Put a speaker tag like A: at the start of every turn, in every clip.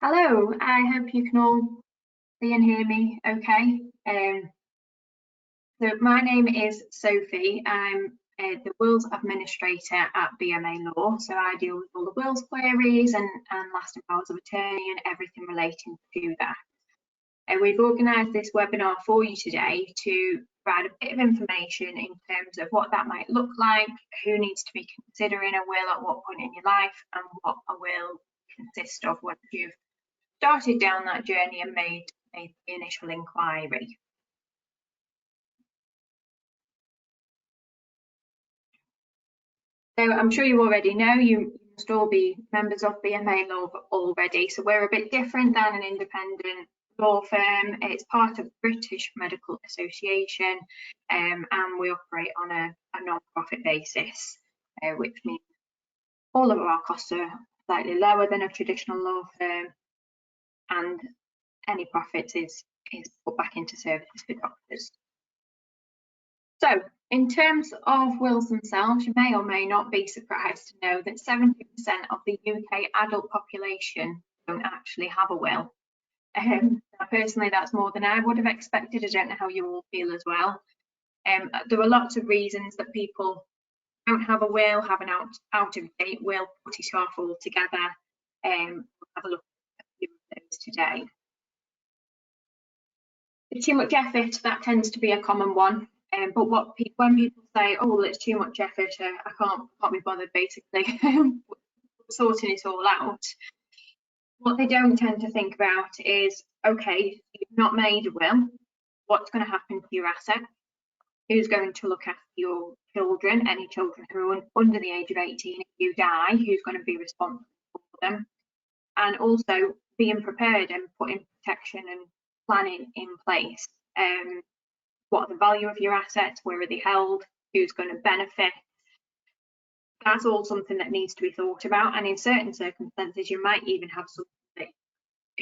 A: Hello, I hope you can all see and hear me okay. So my name is Sophie. I'm the Wills Administrator at BMA Law. So I deal with all the wills queries and lasting powers of attorney and everything relating to that. And we've organised this webinar for you today to provide a bit of information in terms of what that might look like, who needs to be considering a will at what point in your life, and what a will consists of once you've started down that journey and made the initial inquiry. So I'm sure you already know, you must all be members of BMA Law already. So we're a bit different than an independent law firm. It's part of the British Medical Association, and we operate on a non-profit basis, which means all of our costs are slightly lower than a traditional law firm, and any profits is put back into services for doctors. So in terms of wills themselves, you may or may not be surprised to know that 70% of the UK adult population don't actually have a will. Personally, that's more than I would have expected. I don't know how you all feel as well. There are lots of reasons that people don't have a will, have an out-of-date will, put it off altogether. We'll have a look at a few of those today. Too much effort, that tends to be a common one. But when people say, "Oh, well, it's too much effort, I can't be bothered," basically sorting it all out, what they don't tend to think about is, okay, you've not made a will. What's going to happen to your assets? Who's going to look after your children? Any children who are under the age of 18, if you die, who's going to be responsible for them? And also being prepared and putting protection and planning in place. What are the value of your assets? Where are they held? Who's going to benefit? That's all something that needs to be thought about. And in certain circumstances, you might even have something that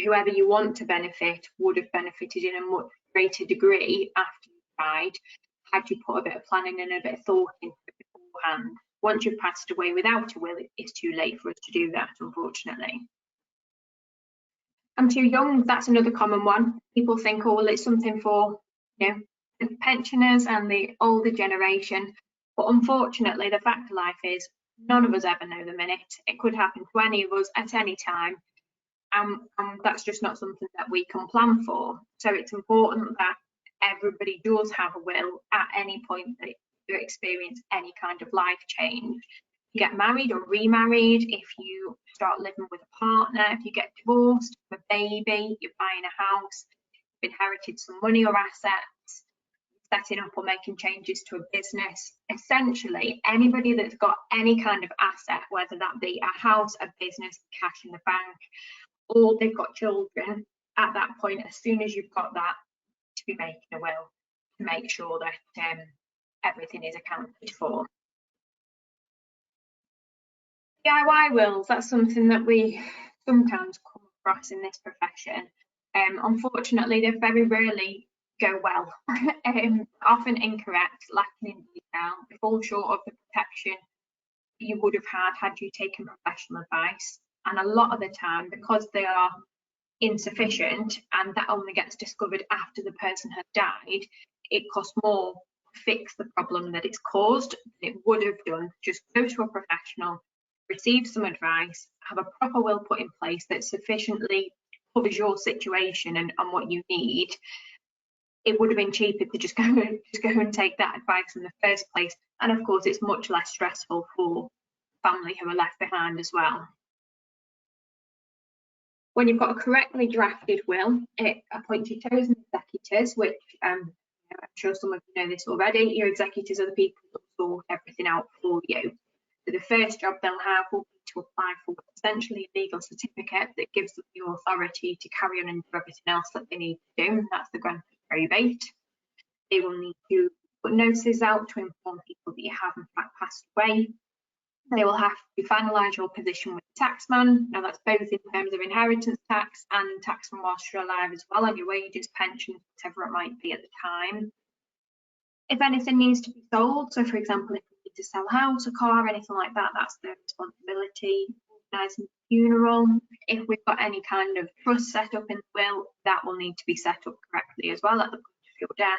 A: whoever you want to benefit would have benefited in a much greater degree after you died, had you put a bit of planning and a bit of thought into it beforehand. Once you've passed away without a will, it's too late for us to do that, unfortunately. I'm too young, that's another common one. People think, oh, well, it's something for, the pensioners and the older generation. But unfortunately, the fact of life is none of us ever know the minute. It could happen to any of us at any time. And that's just not something that we can plan for. So it's important that everybody does have a will at any point that you experience any kind of life change. You get married or remarried, if you start living with a partner, if you get divorced, have a baby, you're buying a house, you've inherited some money or assets, setting up or making changes to a business. Essentially, anybody that's got any kind of asset, whether that be a house, a business, cash in the bank, or they've got children, at that point, as soon as you've got that, to be making a will to make sure that everything is accounted for. DIY wills, that's something that we sometimes come across in this profession. Unfortunately, they very rarely go well, often incorrect, lacking in detail, they fall short of the protection you would have had you taken professional advice. And a lot of the time, because they are insufficient and that only gets discovered after the person has died, it costs more to fix the problem that it's caused than it would have done just go to a professional, receive some advice, have a proper will put in place that sufficiently covers your situation and what you need. It would have been cheaper to just go and take that advice in the first place. And of course, it's much less stressful for family who are left behind as well. When you've got a correctly drafted will, it appoints your chosen executors, which I'm sure some of you know this already. Your executors are the people that sort everything out for you. So the first job they'll have will be to apply for essentially a legal certificate that gives them the authority to carry on and do everything else that they need to do. That's the grant of probate. They will need to put notices out to inform people that you have in fact passed away. They will have to finalise your position with the taxman. Now that's both in terms of inheritance tax and tax from whilst you're alive as well, on your wages, pensions, whatever it might be at the time. If anything needs to be sold, so for example, if you need to sell a house, a car, anything like that, that's their responsibility. organising the funeral. If we've got any kind of trust set up in the will, that will need to be set up correctly as well at the point of your death.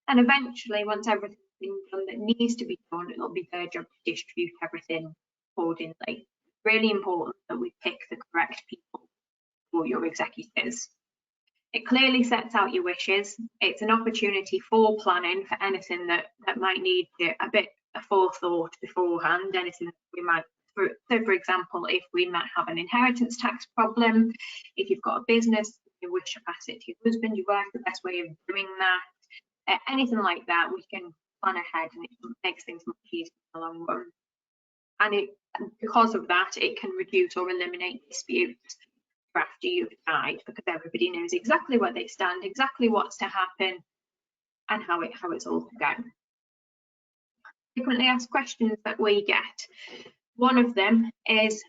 A: And eventually, once everything's been done that needs to be done, it'll be their job to distribute everything accordingly. Really important that we pick the correct people for your executors. It clearly sets out your wishes. It's an opportunity for planning for anything that might need a bit of forethought beforehand, anything that we might, so for example, if we might have an inheritance tax problem, if you've got a business, you wish to pass it to your husband, your wife, the best way of doing that, anything like that, we can plan ahead, and it makes things much easier in the long run. And because of that, it can reduce or eliminate disputes after you've died, because everybody knows exactly where they stand, exactly what's to happen, and how it's all to go. Frequently asked questions that we get. One of them is,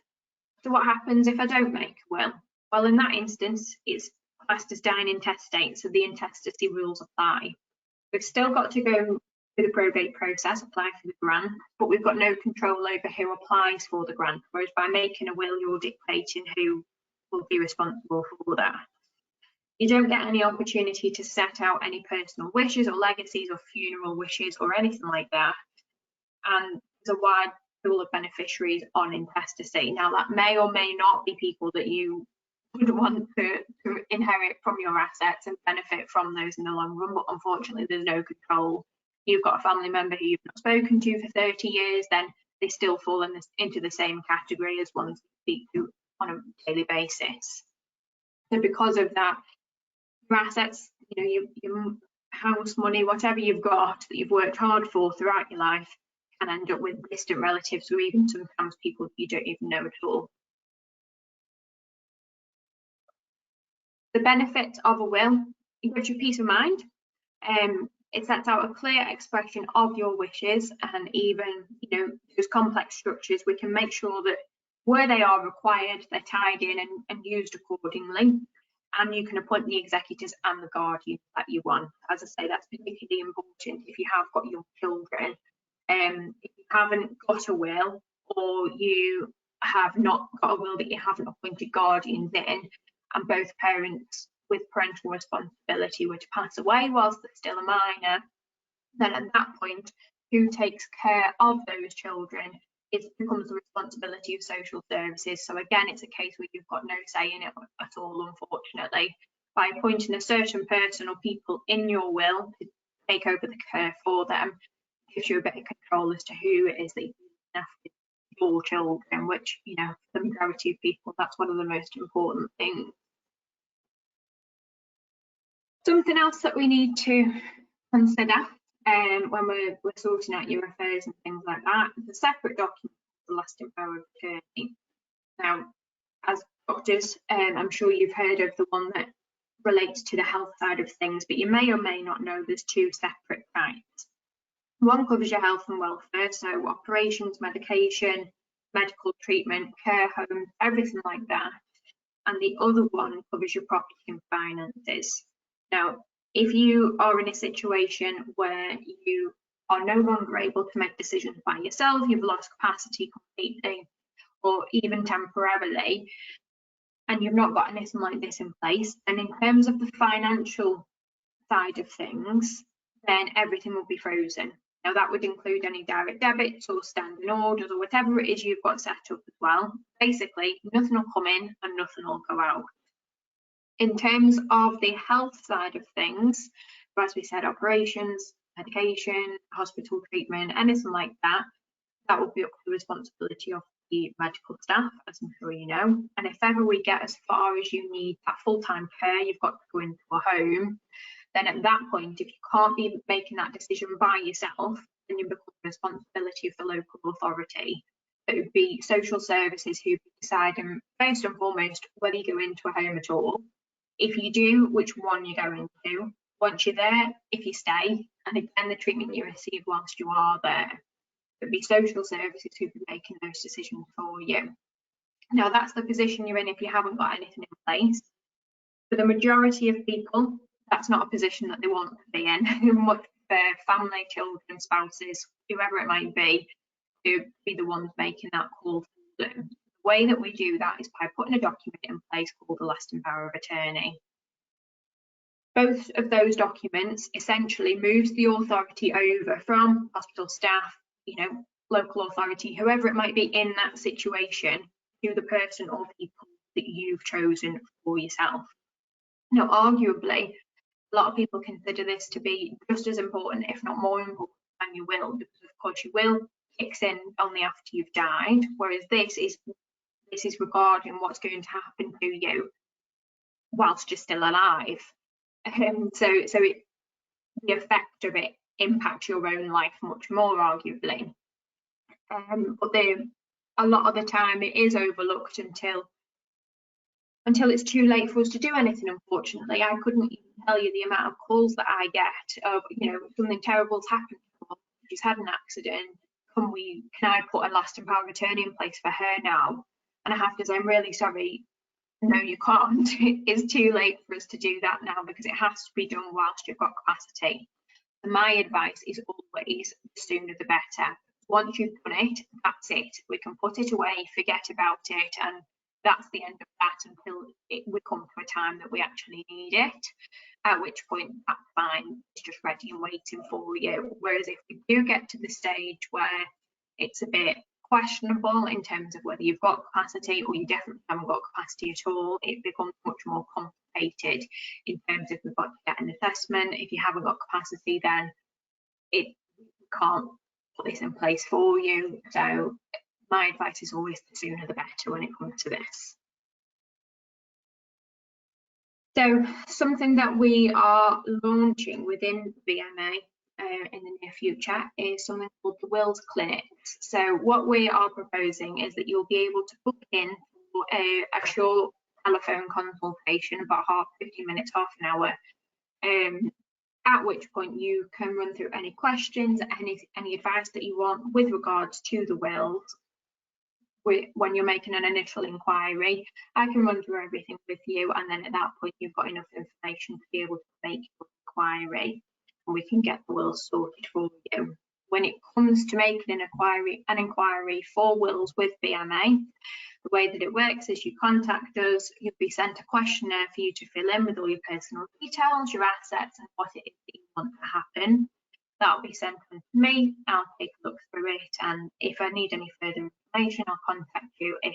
A: so what happens if I don't make a will? Well, in that instance, it's classed as dying intestate, so the intestacy rules apply. We've still got to go through the probate process, apply for the grant, but we've got no control over who applies for the grant, whereas by making a will, you're dictating who will be responsible for that. You don't get any opportunity to set out any personal wishes or legacies or funeral wishes or anything like that. And there's a wide pool of beneficiaries on intestacy. Now, that may or may not be people that you would want to inherit from your assets and benefit from those in the long run, but unfortunately there's no control. You've got a family member who you've not spoken to for 30 years, then they still fall into the same category as ones you speak to on a daily basis. So because of that, your assets, your house, money, whatever you've got that you've worked hard for throughout your life, can end up with distant relatives or even sometimes people you don't even know at all. The benefits of a will: it gives you peace of mind. It sets out a clear expression of your wishes, and even those complex structures, we can make sure that where they are required, they're tied in and used accordingly. And you can appoint the executors and the guardians that you want. As I say, that's particularly important if you have got young children. If you haven't got a will, or you have not got a will that you haven't appointed guardians in, and both parents with parental responsibility were to pass away whilst they're still a minor, then at that point, who takes care of those children? It becomes the responsibility of social services. So again, it's a case where you've got no say in it at all, unfortunately. By appointing a certain person or people in your will to take over the care for them, it gives you a bit of control as to who it is that you look after your children, which, for the majority of people, that's one of the most important things. Something else that we need to consider when we're sorting out your affairs and things like that, is a separate document, the lasting power of attorney. Now, as doctors, I'm sure you've heard of the one that relates to the health side of things, but you may or may not know there's two separate types. One covers your health and welfare, so operations, medication, medical treatment, care homes, everything like that. And the other one covers your property and finances. Now, if you are in a situation where you are no longer able to make decisions by yourself, you've lost capacity completely, or even temporarily, and you've not got anything like this in place, then in terms of the financial side of things, then everything will be frozen. Now, that would include any direct debits or standing orders or whatever it is you've got set up as well. Basically, nothing will come in and nothing will go out. In terms of the health side of things, as we said, operations, medication, hospital treatment, anything like that, that will be up to the responsibility of the medical staff, as I'm sure you know. And if ever we get as far as you need that full-time care, you've got to go into a home, then at that point, if you can't be making that decision by yourself, then you become the responsibility of the local authority. It would be social services who decide, first and foremost, whether you go into a home at all. If you do, which one you go into. Once you're there, if you stay, and again, the treatment you receive whilst you are there. It would be social services who be making those decisions for you. Now, that's the position you're in if you haven't got anything in place. For the majority of people, that's not a position that they want to be in. They much prefer family, children, spouses, whoever it might be, to be the ones making that call for them. The way that we do that is by putting a document in place called the lasting power of attorney. Both of those documents essentially moves the authority over from hospital staff, local authority, whoever it might be in that situation, to the person or people that you've chosen for yourself. Now, arguably, a lot of people consider this to be just as important, if not more important, than your will, because of course your will kicks in only after you've died, whereas this is regarding what's going to happen to you whilst you're still alive. So the effect of it impacts your own life much more, arguably. But a lot of the time it is overlooked until it's too late for us to do anything, unfortunately. I couldn't even tell you the amount of calls that I get of, something terrible's happened to her, she's had an accident, can I put a lasting power of attorney in place for her now? And I have to say, I'm really sorry, no, you can't. It's too late for us to do that now, because it has to be done whilst you've got capacity. And my advice is always, the sooner the better. Once you've done it, that's it. We can put it away, forget about it, and that's the end of that until we come to a time that we actually need it, at which point that's fine, it's just ready and waiting for you. Whereas if we do get to the stage where it's a bit questionable in terms of whether you've got capacity or you definitely haven't got capacity at all, it becomes much more complicated in terms of we've got to get an assessment. If you haven't got capacity, then we can't put this in place for you. So my advice is always the sooner the better when it comes to this. So something that we are launching within BMA in the near future is something called the Wills Clinics. So what we are proposing is that you'll be able to book in for a short telephone consultation, about 15 minutes, half an hour, at which point you can run through any questions, any advice that you want with regards to the wills. When you're making an initial inquiry, I can run through everything with you, and then at that point you've got enough information to be able to make your inquiry, and we can get the wills sorted for you. When it comes to making an inquiry for wills with BMA, the way that it works is you contact us, you'll be sent a questionnaire for you to fill in with all your personal details, your assets, and what it is that you want to happen. That'll be sent on to me, I'll take a look through it, and if I need any further information, I'll contact you. If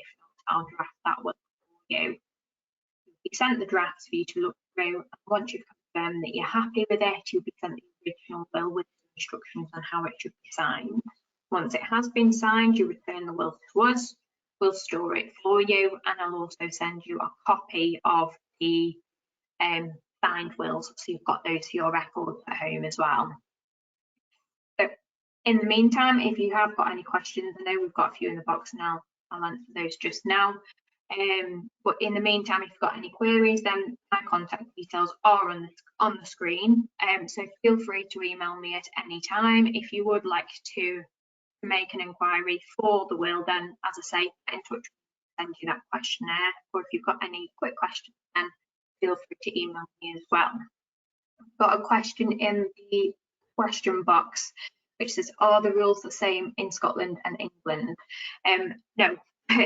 A: not, I'll draft that will for you. You'll be sent the drafts for you to look through, and once you've confirmed that you're happy with it, you'll be sent the original will with instructions on how it should be signed. Once it has been signed, you return the will to us, we'll store it for you, and I'll also send you a copy of the signed wills, so you've got those for your records at home as well. So in the meantime, if you have got any questions, I know we've got a few in the box and I'll answer those just now. But in the meantime, if you've got any queries, then my contact details are on the screen. So feel free to email me at any time. If you would like to make an inquiry for the will, then as I say, get in touch, send you that questionnaire. Or if you've got any quick questions, then feel free to email me as well. I've got a question in the question box which says, are the rules the same in Scotland and England? No.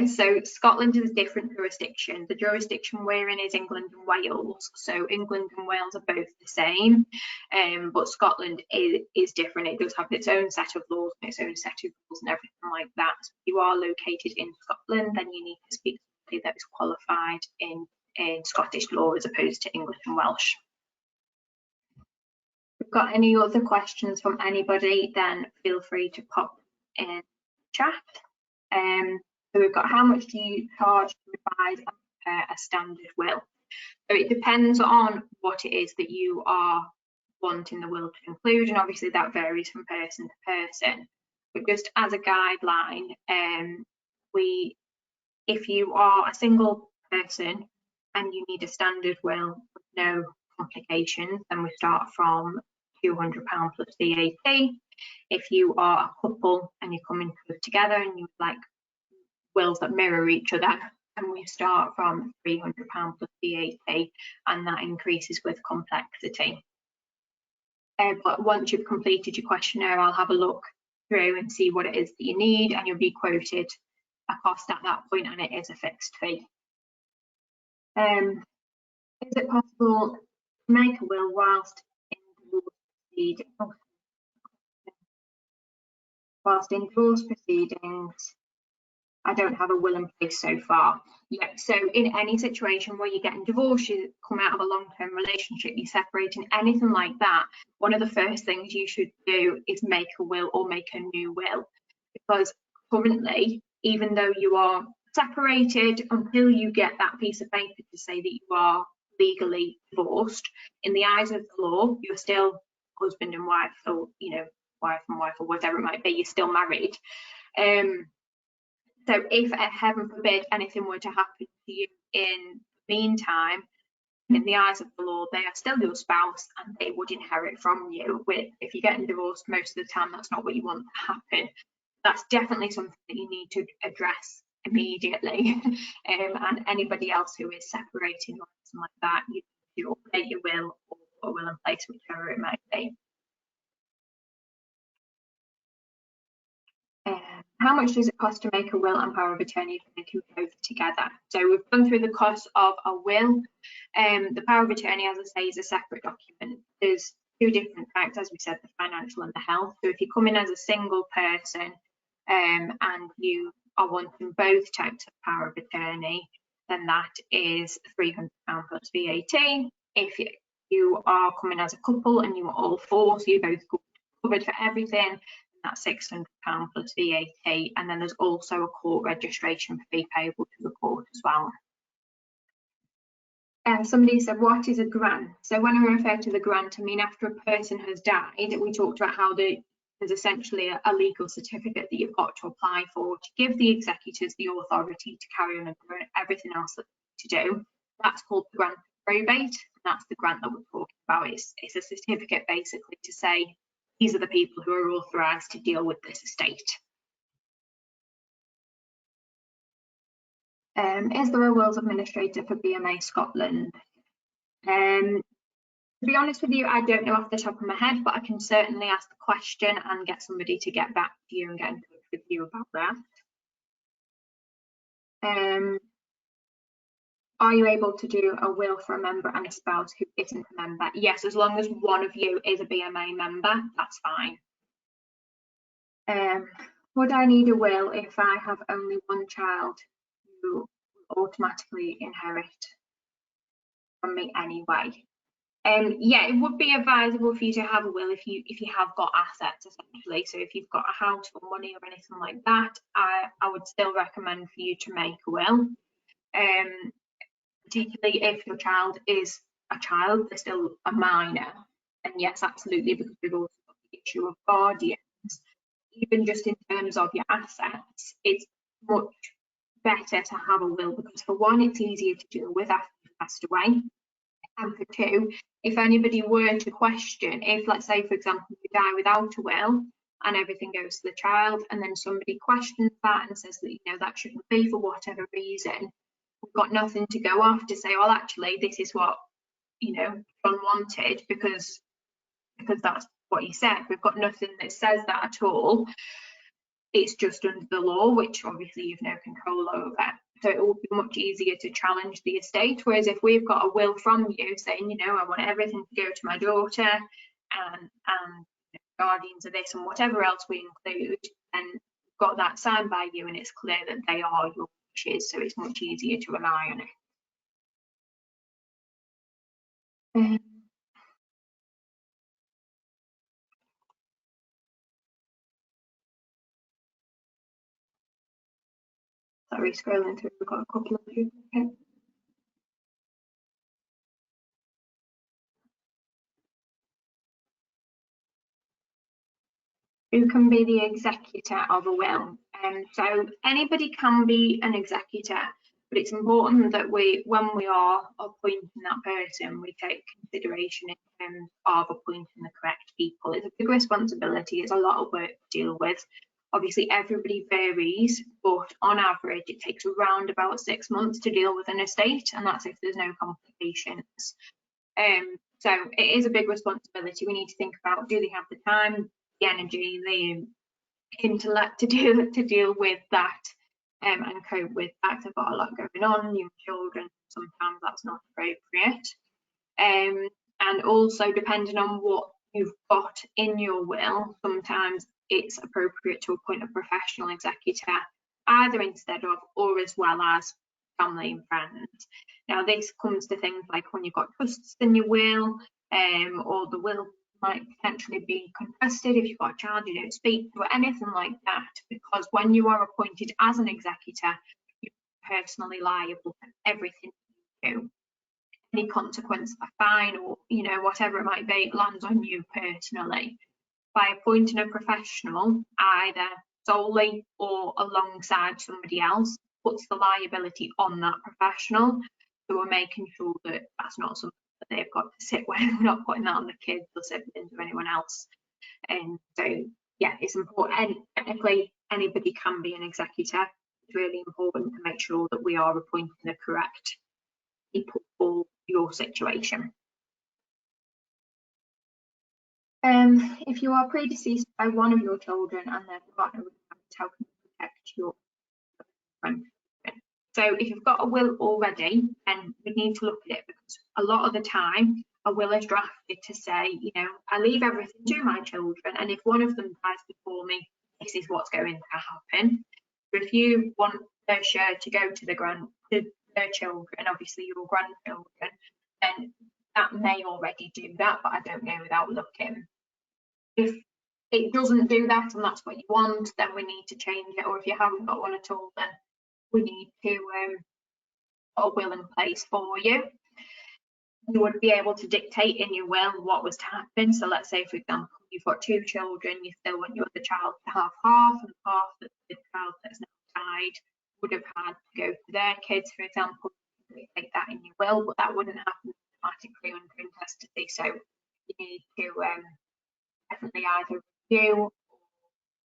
A: So Scotland is a different jurisdiction. The jurisdiction we're in is England and Wales. So England and Wales are both the same, but Scotland is different. It does have its own set of laws and its own set of rules and everything like that. So if you are located in Scotland, then you need to speak to somebody that is qualified in Scottish law as opposed to English and Welsh. If you've got any other questions from anybody, then feel free to pop in chat. So we've got, how much do you charge to revise and prepare a standard will? So it depends on what it is that you are wanting the will to include, and obviously that varies from person to person. But just as a guideline, if you are a single person and you need a standard will with no complications, then we start from £200 plus VAT. If you are a couple and you're coming together and you like wills that mirror each other, and we start from £300 plus VAT, and that increases with complexity. But once you've completed your questionnaire, I'll have a look through and see what it is that you need, and you'll be quoted a cost at that point, and it is a fixed fee. Is it possible to make a will whilst in divorce proceedings? Whilst in divorce proceedings, I don't have a will in place so far. Yeah, so in any situation where you're getting divorced, you come out of a long-term relationship, you're separating, anything like that, one of the first things you should do is make a will or make a new will. Because currently, even though you are separated, until you get that piece of paper to say that you are legally divorced, in the eyes of the law, you're still husband and wife, or wife and wife, or whatever it might be, you're still married. So if, heaven forbid, anything were to happen to you in the meantime, in the eyes of the law, they are still your spouse and they would inherit from you. If you're getting divorced, most of the time that's not what you want to happen. That's definitely something that you need to address immediately. And anybody else who is separating or something like that, you need to update your will or put a will in place, whichever it might be. How much does it cost to make a will and power of attorney if making both together? So we've gone through the cost of a will. The power of attorney, as I say, is a separate document. There's two different types, as we said, the financial and the health. So if you come in as a single person and you are wanting both types of power of attorney, then that is £300 plus VAT. If you are coming as a couple and you are all four, so you're both covered for everything, that's £600 plus VAT, and then there's also a court registration fee payable to the court as well. Somebody said, what is a grant? So when I refer to the grant, I mean after a person has died, we talked about how there's essentially a legal certificate that you've got to apply for to give the executors the authority to carry on everything else that they need to do. That's called the grant of probate, and that's the grant that we're talking about. It's a certificate basically to say these are the people who are authorised to deal with this estate. Is there a wills administrator for BMA Scotland? To be honest with you, I don't know off the top of my head, but I can certainly ask the question and get somebody to get back to you and get in touch with you about that. Are you able to do a will for a member and a spouse who isn't a member? Yes, as long as one of you is a BMA member, that's fine. Would I need a will if I have only one child who will automatically inherit from me anyway? Yeah, it would be advisable for you to have a will if you have got assets, essentially. So if you've got a house or money or anything like that, I would still recommend for you to make a will. Particularly if your child is a child, they're still a minor. And yes, absolutely, because we've also got the issue of guardians. Even just in terms of your assets, it's much better to have a will because for one, it's easier to deal with after you've passed away. And for two, if anybody were to question, if let's say, for example, you die without a will and everything goes to the child, and then somebody questions that and says that, that shouldn't be for whatever reason, we've got nothing to go off to say, well, actually, this is what, John wanted because that's what he said. We've got nothing that says that at all. It's just under the law, which obviously you've no control over. So it will be much easier to challenge the estate. Whereas if we've got a will from you saying, I want everything to go to my daughter and guardians of this and whatever else we include, then we've got that signed by you and it's clear that they are your wishes. So it's much easier to rely on it. Sorry, scrolling through, we've got a couple of people. Okay. Who can be the executor of a will? So anybody can be an executor, but it's important that when we are appointing that person, we take consideration in terms of appointing the correct people. It's a big responsibility, it's a lot of work to deal with. Obviously everybody varies, but on average it takes around about 6 months to deal with an estate, and that's if there's no complications. So it is a big responsibility. We need to think about, do they have the time, the energy, the intellect to deal with that and cope with that. They've got a lot going on, young children, sometimes that's not appropriate. And also, depending on what you've got in your will, sometimes it's appropriate to appoint a professional executor, either instead of or as well as family and friends. Now, this comes to things like when you've got trusts in your will, or the will might potentially be contested if you've got a child you don't speak to, or anything like that, because when you are appointed as an executor, you're personally liable for everything you do. Any consequence, a fine, or whatever it might be, lands on you personally. By appointing a professional, either solely or alongside somebody else, puts the liability on that professional. So we're making sure that that's not something that they've got to sit with. We're not putting that on the kids or siblings or anyone else. And so, yeah, it's important. And technically, anybody can be an executor. It's really important to make sure that we are appointing the correct people for your situation. If you are predeceased by one of your children and their partner would have to help you protect your grandchildren. So if you've got a will already, then we need to look at it, because a lot of the time a will is drafted to say, I leave everything to my children, and if one of them dies before me, this is what's going to happen. So if you want their share to go to their children, obviously your grandchildren, then that may already do that, but I don't know without looking. If it doesn't do that and that's what you want, then we need to change it. Or if you haven't got one at all, then we need to put a will in place for you. You would be able to dictate in your will what was to happen. So let's say, for example, you've got 2 children, you still want your other child to have half, and half that the child that's now died would have had to go to their kids, for example. You dictate that in your will, but that wouldn't happen automatically under intestacy. So you need to definitely either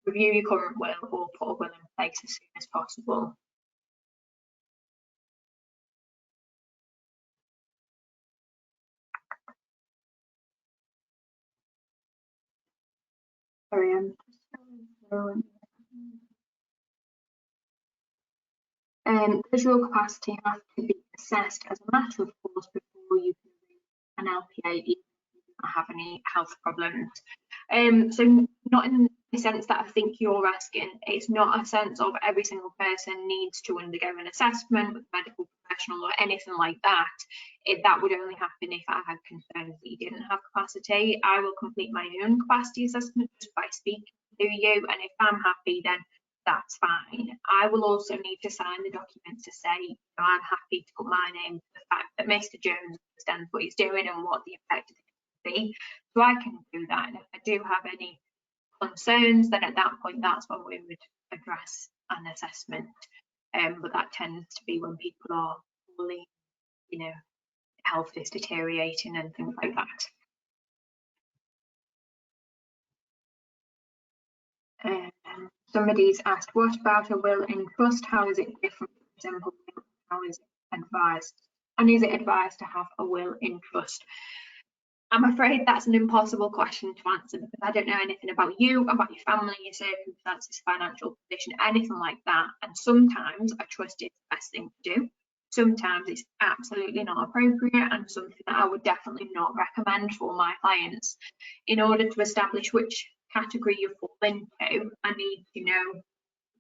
A: review your current will or put a will in place as soon as possible. Sorry, does your capacity have to be assessed as a matter of course before you can do an LPA, even if you don't have any health problems? So not in the sense that I think you're asking. It's not a sense of every single person needs to undergo an assessment with a medical professional or anything like that. That would only happen if I had concerns that you didn't have capacity. I will complete my own capacity assessment just by speaking to you, and if I'm happy, then that's fine. I will also need to sign the document to say I'm happy to put my name to the fact that Mr. Jones understands what he's doing and what the effect of it will be. So I can do that, and if I do have any concerns, then at that point that's when we would address an assessment. But that tends to be when people are fully, health is deteriorating and things like that. Somebody's asked, what about a will in trust? How is it different from a simple will? How is it advised? And is it advised to have a will in trust? I'm afraid that's an impossible question to answer, because I don't know anything about you, about your family, your circumstances, financial position, anything like that. And sometimes a trust is the best thing to do. Sometimes it's absolutely not appropriate, and something that I would definitely not recommend for my clients. In order to establish which category you fall into, I need to know a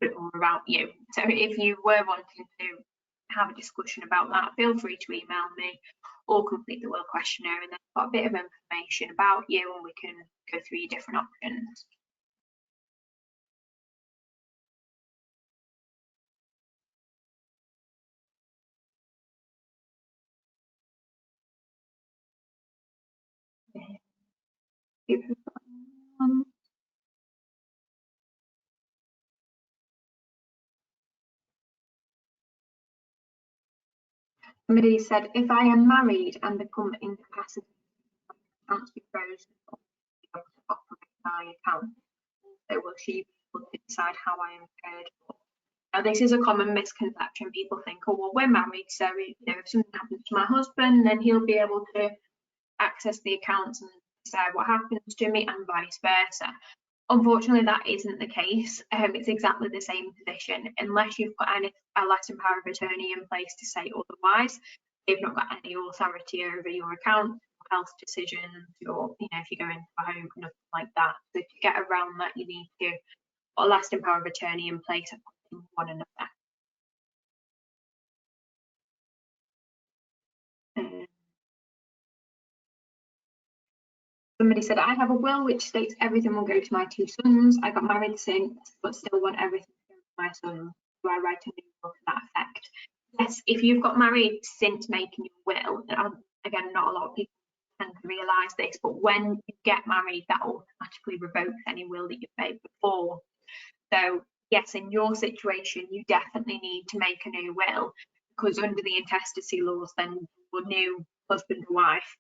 A: bit more about you. So if you were wanting to have a discussion about that, feel free to email me or complete the will questionnaire, and then I've got a bit of information about you and we can go through your different options. Somebody said, if I am married and become incapacitated, can't be frozen or be able to operate my account, so will she be able to decide how I am cared for? Now, this is a common misconception. People think, oh, well, we're married, so if something happens to my husband, then he'll be able to access the accounts and decide what happens to me, and vice versa. Unfortunately, that isn't the case. It's exactly the same position unless you've got a lasting power of attorney in place to say otherwise. They've not got any authority over your account, health decisions, or if you go into a home, nothing like that. So to get around that, you need to put a lasting power of attorney in place and one another. Somebody said, I have a will which states everything will go to my 2 sons. I got married since, but still want everything to go to my sons. Do I write a new will to that effect? Yes, if you've got married since making your will, again, not a lot of people tend to realise this, but when you get married, that automatically revokes any will that you've made before. So yes, in your situation, you definitely need to make a new will, because under the intestacy laws, then your new husband or wife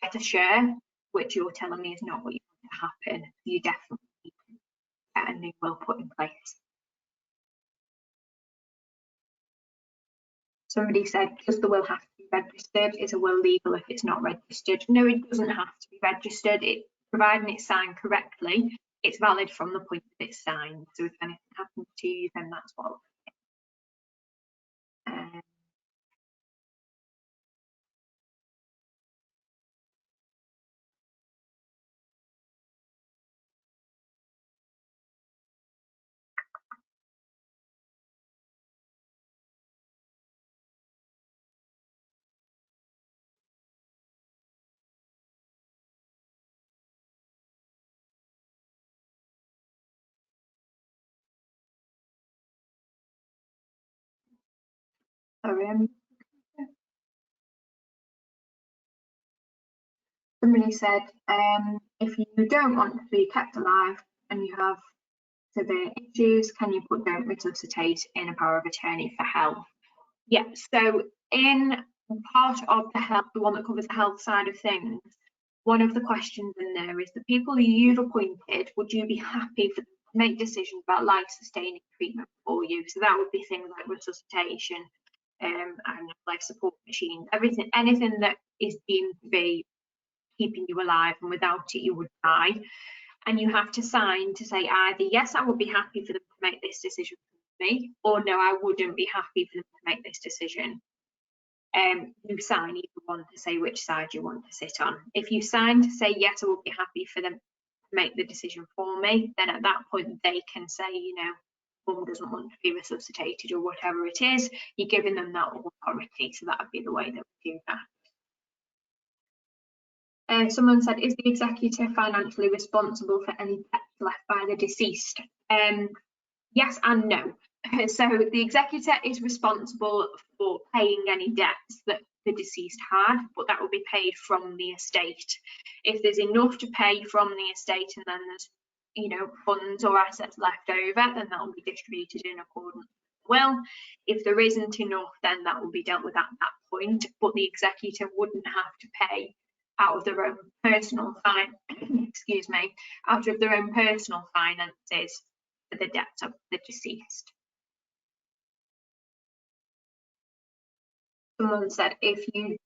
A: get a share, which you're telling me is not what you want to happen. You definitely need to get a new will put in place. Somebody said, does the will have to be registered? Is a will legal if it's not registered? No, it doesn't have to be registered. Providing it's signed correctly, it's valid from the point that it's signed. So if anything happens to you, then that's what. Somebody said, if you don't want to be kept alive and you have severe issues, can you put don't resuscitate in a power of attorney for health? Yeah, so in part of the health, the one that covers the health side of things, one of the questions in there is the people who you've appointed, would you be happy for them to make decisions about life-sustaining treatment for you? So that would be things like resuscitation and life support machines, anything that is deemed to be keeping you alive, and without it you would die. And you have to sign to say either yes, I would be happy for them to make this decision for me, or no, I wouldn't be happy for them to make this decision. You sign either one to say which side you want to sit on. If you sign to say yes, I would be happy for them to make the decision for me, then at that point they can say, mum doesn't want to be resuscitated or whatever it is. You're giving them that authority, so that would be the way that we do that. Someone said, is the executor financially responsible for any debts left by the deceased? Yes and no. So the executor is responsible for paying any debts that the deceased had, but that will be paid from the estate. If there's enough to pay from the estate and then there's funds or assets left over, then that will be distributed in accordance with the will. If there isn't enough, then that will be dealt with at that point, but the executor wouldn't have to pay out of their own personal out of their own personal finances for the debts of the deceased. Someone said, if you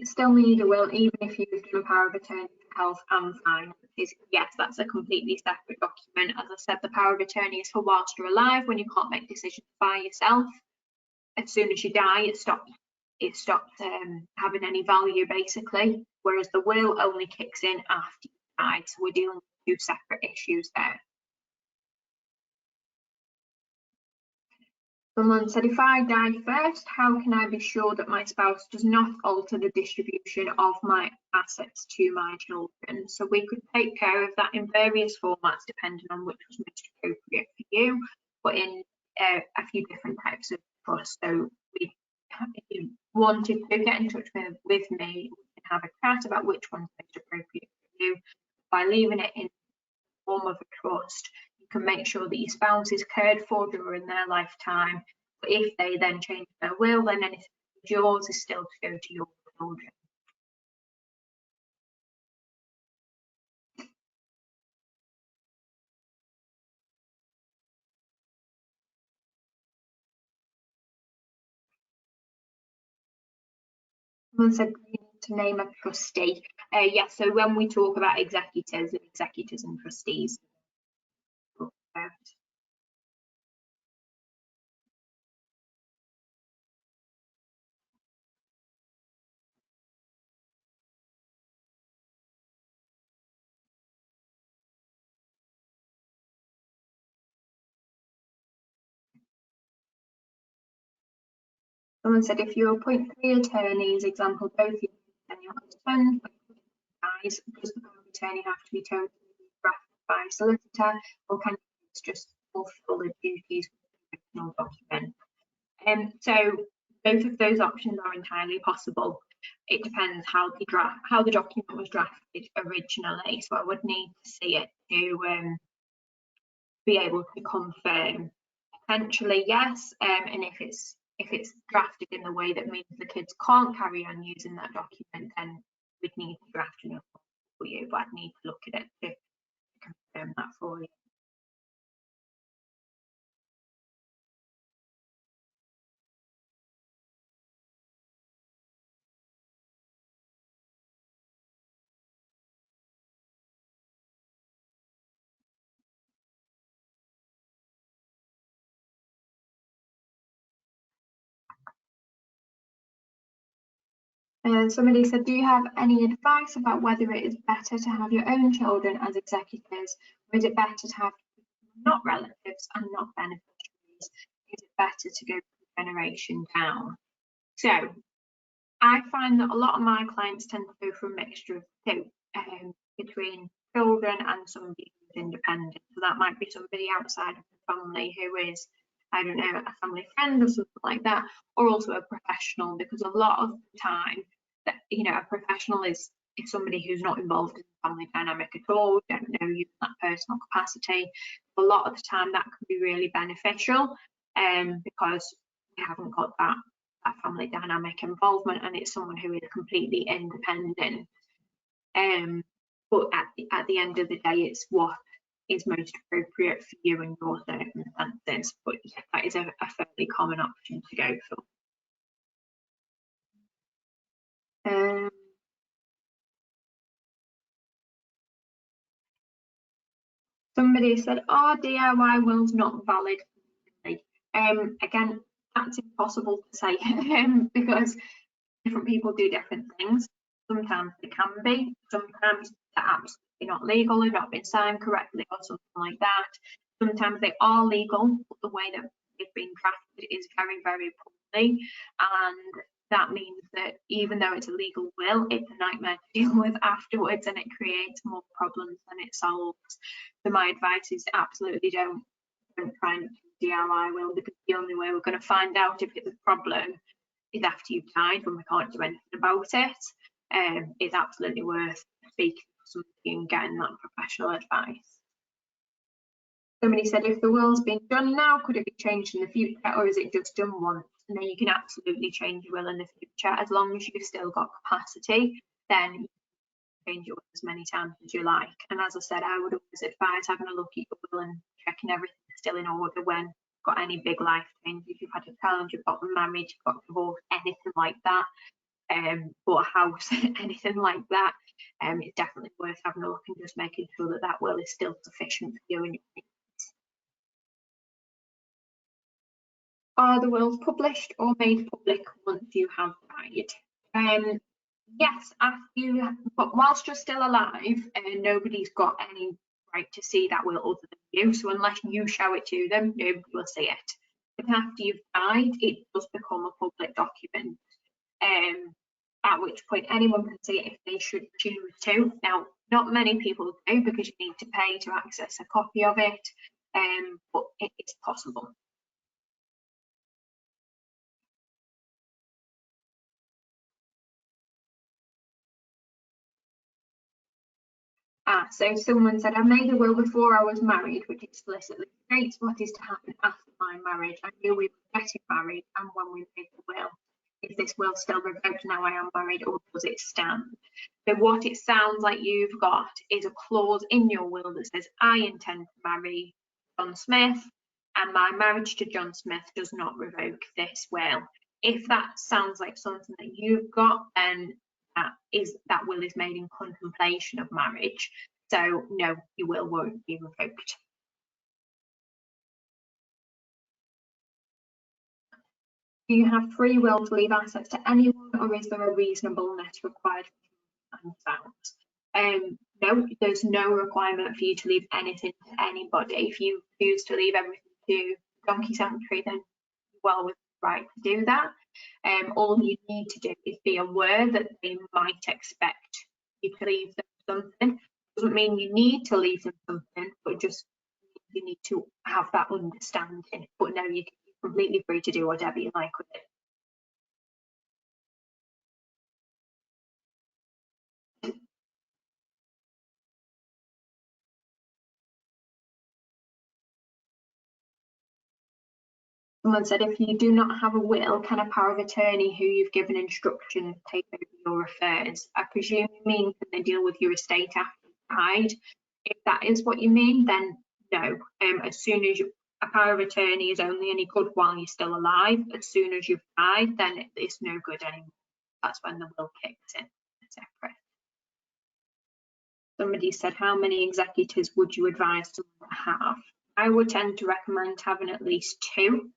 A: still need a will, even if you've done a power of attorney for health and finances, yes, that's a completely separate document. As I said, the power of attorney is for whilst you're alive, when you can't make decisions by yourself. As soon as you die, it stops having any value, basically, whereas the will only kicks in after you die. So we're dealing with 2 separate issues there. Someone said, if I die first, how can I be sure that my spouse does not alter the distribution of my assets to my children? So we could take care of that in various formats depending on which was most appropriate for you, but in a few different types of trust. So if you wanted to get in touch with me, we can have a chat about which one's most appropriate for you. By leaving it in the form of a trust, you can make sure that your spouse is cared for during their lifetime. But if they then change their will, then anything yours is still to go to your children. Someone said you need to name a trustee. Yes, so when we talk about executors and trustees, about. Someone said if you appoint 3 attorneys, example, both you and your husband, does the power of attorney have to be totally drafted by a solicitor, or can you just fulfill the duties of the original document? So both of those options are entirely possible. It depends how the document was drafted originally. So I would need to see it to be able to confirm. Potentially yes, and if it's drafted in the way that means the kids can't carry on using that document, then we'd need to draft another for you, but I'd need to look at it to confirm that for you. Somebody said, do you have any advice about whether it is better to have your own children as executors, or is it better to have not relatives and not beneficiaries? Is it better to go generation down? So I find that a lot of my clients tend to go for a mixture of two, between children and somebody who's independent. So that might be somebody outside of the family who is, I don't know, a family friend or something like that, or also a professional, because a lot of the time that, you know, a professional is somebody who's not involved in the family dynamic at all, don't know you in that personal capacity. A lot of the time that can be really beneficial, because you haven't got that family dynamic involvement, and it's someone who is completely independent. But at the end of the day, it's what is most appropriate for you and your circumstances. But yeah, that is a fairly common option to go for. Somebody said, are DIY wills not valid? Again, that's impossible to say because different people do different things. Sometimes they can be, sometimes they're absolutely not legal, they've not been signed correctly or something like that. Sometimes they are legal, but the way that they've been drafted is very, very poorly. And that means that even though it's a legal will, it's a nightmare to deal with afterwards, and it creates more problems than it solves. So my advice is absolutely don't try and DIY will, because the only way we're going to find out if it's a problem is after you've died, when we can't do anything about it. It's absolutely worth speaking to somebody and getting that professional advice. Somebody said, if the will's been done now, could it be changed in the future, or is it just done once? And then you can absolutely change your will in the future, as long as you've still got capacity. Then you can change your will as many times as you like. And as I said, I would always advise having a look at your will and checking everything's still in order when you've got any big life changes. You've had a child, you've got married, you've got divorced, anything like that. Bought a house, anything like that. It's definitely worth having a look and just making sure that that will is still sufficient for you and your needs. Are the wills published or made public once you have died? Yes, but whilst you're still alive, nobody's got any right to see that will other than you. So unless you show it to them, nobody will see it. But after you've died, it does become a public document. At which point anyone can see it if they should choose to. Now, not many people do, because you need to pay to access a copy of it, but it's possible. So someone said, I made a will before I was married, which explicitly states what is to happen after my marriage. I knew we were getting married, and when we made the will, is this will still revoked now I am married, or does it stand? So what it sounds like you've got is a clause in your will that says, I intend to marry John Smith, and my marriage to John Smith does not revoke this will. If that sounds like something that you've got, then that will is made in contemplation of marriage. So no, your will won't be revoked. Do you have free will to leave assets to anyone, or is there a reasonableness required and found? No, there's no requirement for you to leave anything to anybody. If you choose to leave everything to Donkey Sanctuary, then you're well within the right to do that. All you need to do is be aware that they might expect you to leave them something. Doesn't mean you need to leave them something, but just you need to have that understanding. But no, you're completely free to do whatever you like with it. Someone said, if you do not have a will, can a power of attorney who you've given instructions take over your affairs? I presume you mean can they deal with your estate after you died? If that is what you mean, then no. As soon as a power of attorney is only any good while you're still alive. As soon as you've died, then it's no good anymore. That's when the will kicks in. Separate. Somebody said, how many executors would you advise someone to have? I would tend to recommend having at least 2.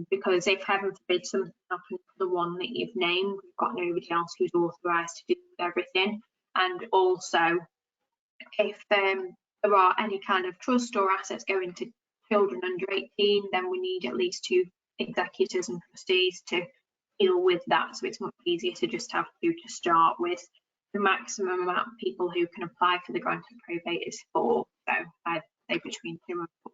A: Because if heaven forbid something happens to the one that you've named, we've got nobody else who's authorised to do everything. And also, if there are any kind of trust or assets going to children under 18, then we need at least 2 executors and trustees to deal with that. So it's much easier to just have 2 to start with. The maximum amount of people who can apply for the grant of probate is 4. So I'd say between 2 and 4.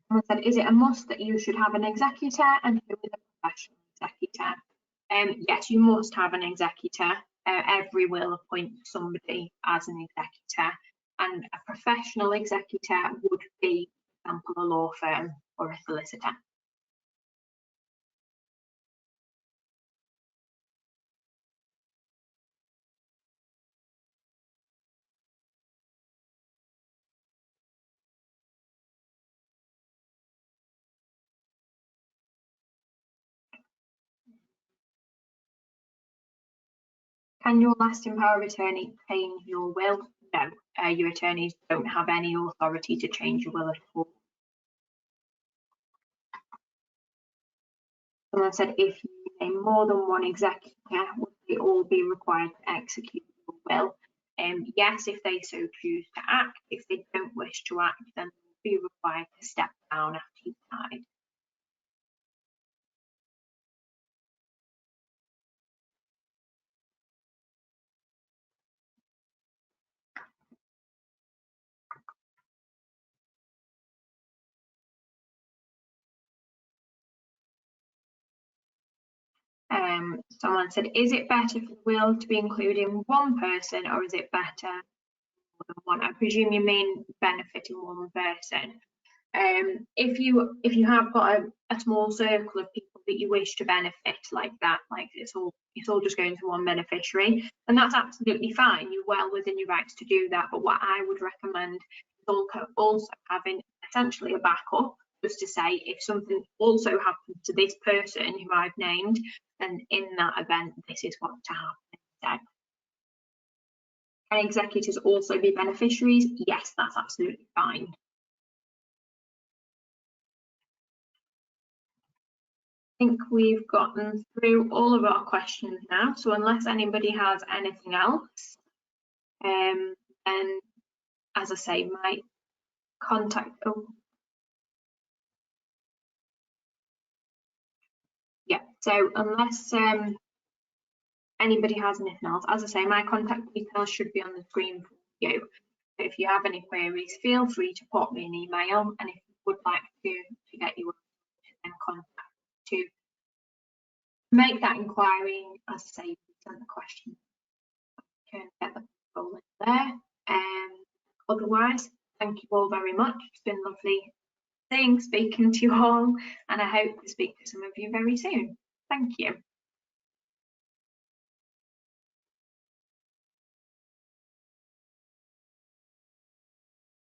A: Someone said, is it a must that you should have an executor, and who is a professional executor? Yes, you must have an executor. Every will appoints somebody as an executor, and a professional executor would be, for example, a law firm or a solicitor. Can your lasting power of attorney change your will? No, your attorneys don't have any authority to change your will at all. Someone said, if you name more than one executor, would they all be required to execute your will? Yes, if they so choose to act. If they don't wish to act, then they'll be required to step down after you've died. Someone said, is it better for the will to be including one person, or is it better more than one? I presume you mean benefiting one person. If you have got a small circle of people that you wish to benefit like that, like it's all just going to one beneficiary, and that's absolutely fine. You're well within your rights to do that. But what I would recommend is also having essentially a backup, just to say if something also happens to this person who I've named, then in that event, this is what to happen instead. Can executors also be beneficiaries? Yes, that's absolutely fine. I think we've gotten through all of our questions now, so unless anybody has anything else, and as I say, my contact, so unless anybody has anything else, as I say, my contact details should be on the screen for you. If you have any queries, feel free to pop me an email, and if you would like to get you in contact to make that inquiry, as I say, send the question, can get the rolling there. Otherwise, thank you all very much. It's been lovely speaking to you all, and I hope to speak to some of you very soon. Thank you.